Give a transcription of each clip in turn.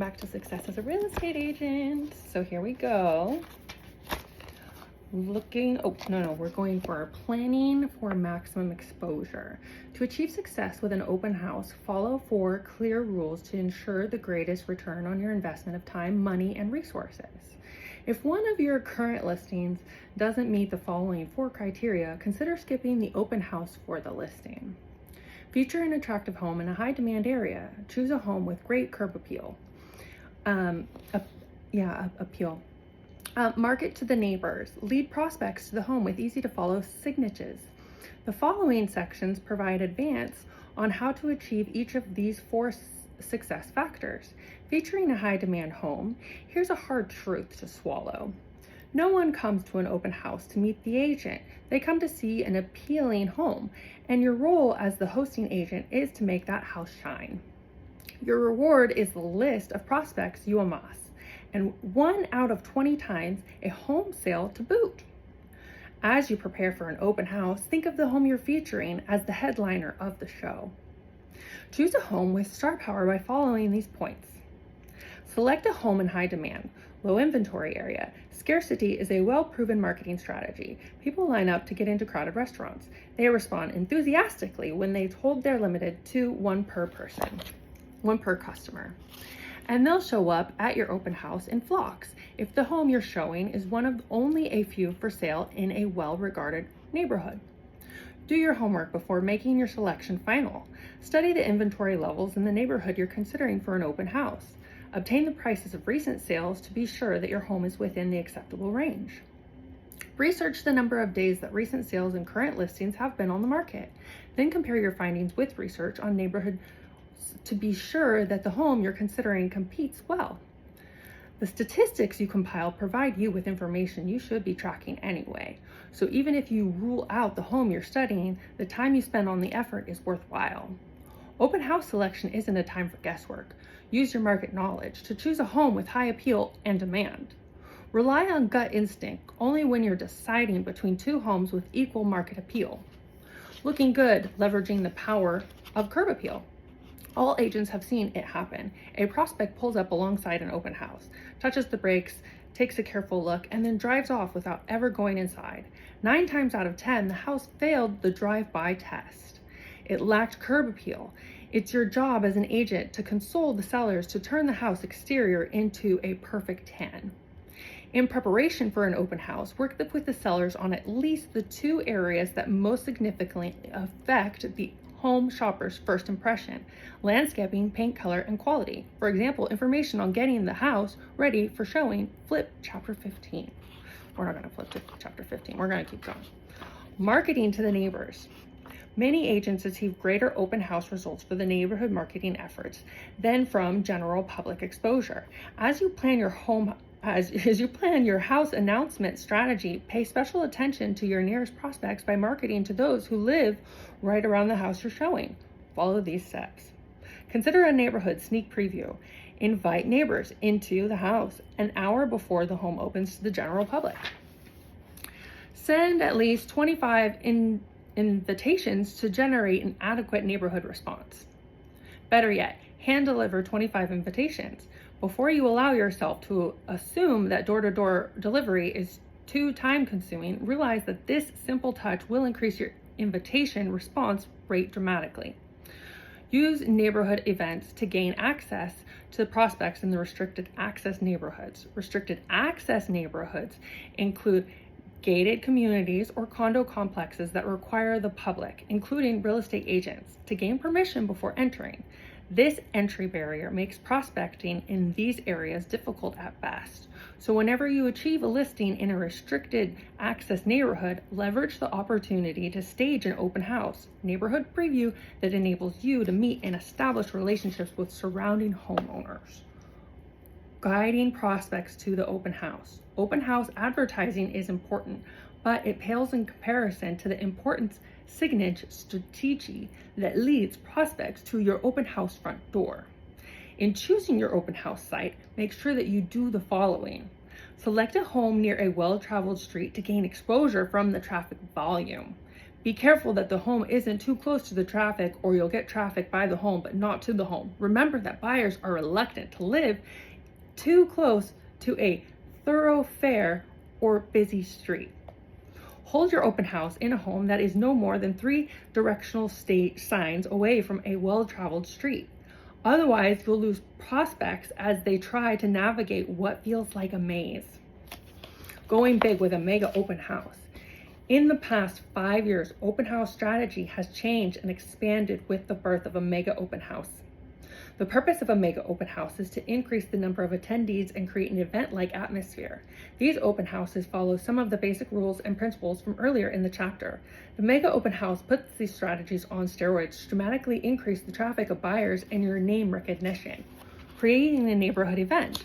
back to Success as a Real Estate Agent. So here we go. We're going for planning for maximum exposure. To achieve success with an open house, follow 4 clear rules to ensure the greatest return on your investment of time, money, and resources. If one of your current listings doesn't meet the following 4 criteria, consider skipping the open house for the listing. Feature an attractive home in a high demand area. Choose a home with great curb appeal. Market to the neighbors. Lead prospects to the home with easy to follow signatures. The following sections provide advance on how to achieve each of these 4 success factors. Featuring a high demand home, here's a hard truth to swallow. No one comes to an open house to meet the agent. They come to see an appealing home, and your role as the hosting agent is to make that house shine. Your reward is the list of prospects you amass, and 1 out of 20 times a home sale to boot. As you prepare for an open house, think of the home you're featuring as the headliner of the show. Choose a home with star power by following these points. Select a home in high demand, low inventory area. Scarcity is a well-proven marketing strategy. People line up to get into crowded restaurants. They respond enthusiastically when they're told they're limited to 1 per customer. And they'll show up at your open house in flocks if the home you're showing is one of only a few for sale in a well-regarded neighborhood. Do your homework before making your selection final. Study the inventory levels in the neighborhood you're considering for an open house. Obtain the prices of recent sales to be sure that your home is within the acceptable range. Research the number of days that recent sales and current listings have been on the market. Then compare your findings with research on neighborhood to be sure that the home you're considering competes well. The statistics you compile provide you with information you should be tracking anyway. So even if you rule out the home you're studying, the time you spend on the effort is worthwhile. Open house selection isn't a time for guesswork. Use your market knowledge to choose a home with high appeal and demand. Rely on gut instinct only when you're deciding between 2 homes with equal market appeal. Looking good, leveraging the power of curb appeal. All agents have seen it happen. A prospect pulls up alongside an open house, touches the brakes, takes a careful look, and then drives off without ever going inside. 9 times out of 10, the house failed the drive-by test. It lacked curb appeal. It's your job as an agent to console the sellers to turn the house exterior into a perfect 10. In preparation for an open house, work with the sellers on at least the 2 areas that most significantly affect the home shopper's first impression: landscaping, paint color, and quality. For example, information on getting the house ready for showing. Flip chapter 15. We're not going to flip to chapter 15. We're going to keep going. Marketing to the neighbors. Many agents achieve greater open house results for the neighborhood marketing efforts than from general public exposure. As you plan your house announcement strategy, pay special attention to your nearest prospects by marketing to those who live right around the house you're showing. Follow these steps. Consider a neighborhood sneak preview. Invite neighbors into the house an hour before the home opens to the general public. Send at least 25 invitations to generate an adequate neighborhood response. Better yet, hand deliver 25 invitations. Before you allow yourself to assume that door-to-door delivery is too time-consuming, realize that this simple touch will increase your invitation response rate dramatically. Use neighborhood events to gain access to prospects in the restricted access neighborhoods. Restricted access neighborhoods include gated communities or condo complexes that require the public, including real estate agents, to gain permission before entering. This entry barrier makes prospecting in these areas difficult at best. So whenever you achieve a listing in a restricted access neighborhood, leverage the opportunity to stage an open house neighborhood preview that enables you to meet and establish relationships with surrounding homeowners. Guiding prospects to the open house. Open house advertising is important, but it pales in comparison to the important signage strategy that leads prospects to your open house front door. In choosing your open house site, make sure that you do the following. Select a home near a well-traveled street to gain exposure from the traffic volume. Be careful that the home isn't too close to the traffic, or you'll get traffic by the home but not to the home. Remember that buyers are reluctant to live too close to a thoroughfare or busy street. Hold your open house in a home that is no more than 3 directional signs away from a well-traveled street. Otherwise, you'll lose prospects as they try to navigate what feels like a maze. Going big with a mega open house. In the past 5 years, open house strategy has changed and expanded with the birth of a mega open house. The purpose of a mega open house is to increase the number of attendees and create an event-like atmosphere. These open houses follow some of the basic rules and principles from earlier in the chapter. The mega open house puts these strategies on steroids to dramatically increase the traffic of buyers and your name recognition. Creating a neighborhood event.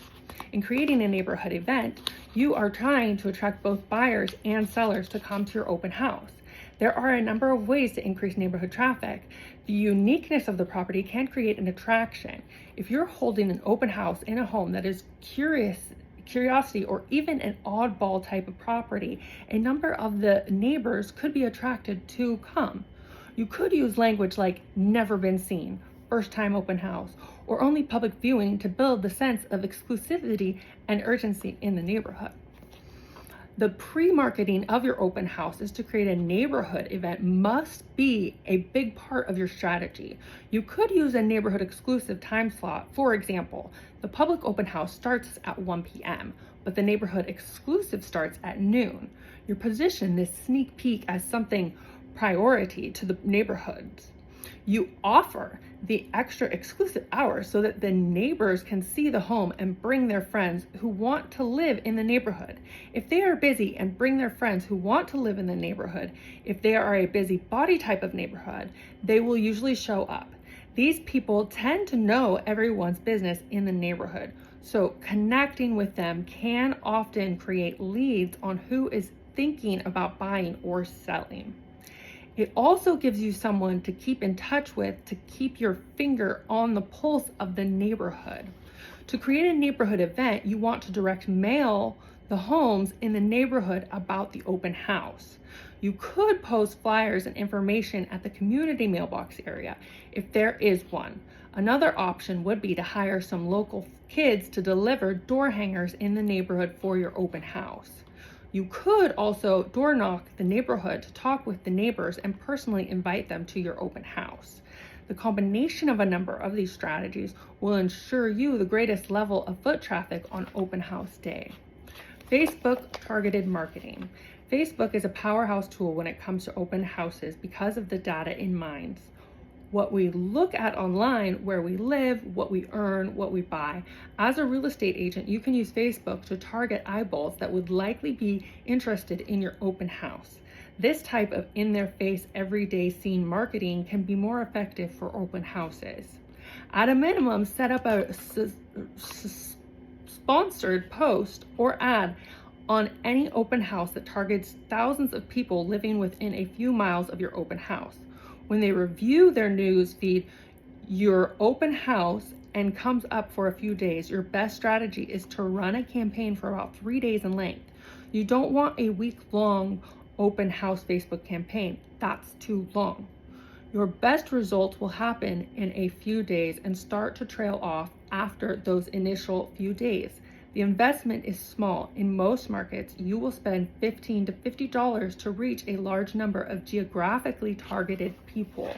In creating a neighborhood event, you are trying to attract both buyers and sellers to come to your open house. There are a number of ways to increase neighborhood traffic. The uniqueness of the property can create an attraction. If you're holding an open house in a home that is curiosity, or even an oddball type of property, a number of the neighbors could be attracted to come. You could use language like never been seen, first time open house, or only public viewing to build the sense of exclusivity and urgency in the neighborhood. The pre-marketing of your open house is to create a neighborhood event must be a big part of your strategy. You could use a neighborhood exclusive time slot. For example, the public open house starts at 1 p.m., but the neighborhood exclusive starts at noon. You position this sneak peek as something priority to the neighborhoods. You offer the extra exclusive hours so that the neighbors can see the home and bring their friends who want to live in the neighborhood. If they are busy and bring their friends who want to live in the neighborhood, if they are a busy body type of neighborhood, they will usually show up. These people tend to know everyone's business in the neighborhood, so connecting with them can often create leads on who is thinking about buying or selling. It also gives you someone to keep in touch with, to keep your finger on the pulse of the neighborhood. To create a neighborhood event, you want to direct mail the homes in the neighborhood about the open house. You could post flyers and information at the community mailbox area if there is one. Another option would be to hire some local kids to deliver door hangers in the neighborhood for your open house. You could also door knock the neighborhood to talk with the neighbors and personally invite them to your open house. The combination of a number of these strategies will ensure you the greatest level of foot traffic on open house day. Facebook targeted marketing. Facebook is a powerhouse tool when it comes to open houses because of the data in mind. What we look at online, where we live, what we earn, what we buy. As a real estate agent, you can use Facebook to target eyeballs that would likely be interested in your open house. This type of in-their-face, everyday scene marketing can be more effective for open houses. At a minimum, set up a sponsored post or ad on any open house that targets thousands of people living within a few miles of your open house. When they review their news feed, your open house, and comes up for a few days, your best strategy is to run a campaign for about 3 days in length. You don't want a week-long open house Facebook campaign. That's too long. Your best results will happen in a few days and start to trail off after those initial few days. The investment is small. In most markets, you will spend $15 to $50 to reach a large number of geographically targeted people.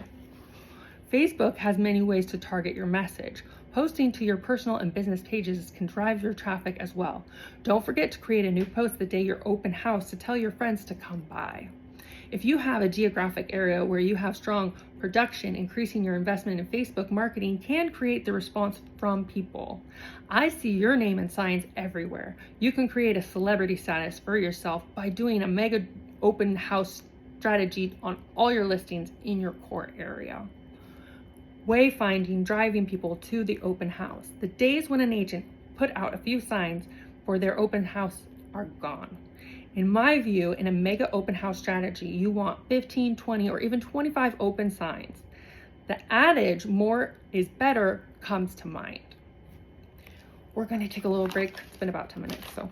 Facebook has many ways to target your message. Posting to your personal and business pages can drive your traffic as well. Don't forget to create a new post the day your open house to tell your friends to come by. If you have a geographic area where you have strong production, increasing your investment in Facebook marketing can create the response from people. I see your name and signs everywhere. You can create a celebrity status for yourself by doing a mega open house strategy on all your listings in your core area. Wayfinding, driving people to the open house. The days when an agent put out a few signs for their open house are gone. In my view, in a mega open house strategy, you want 15, 20, or even 25 open signs. The adage, more is better, comes to mind. We're going to take a little break. It's been about 10 minutes, so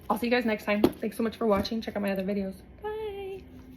I'll see you guys next time. Thanks so much for watching. Check out my other videos. Bye.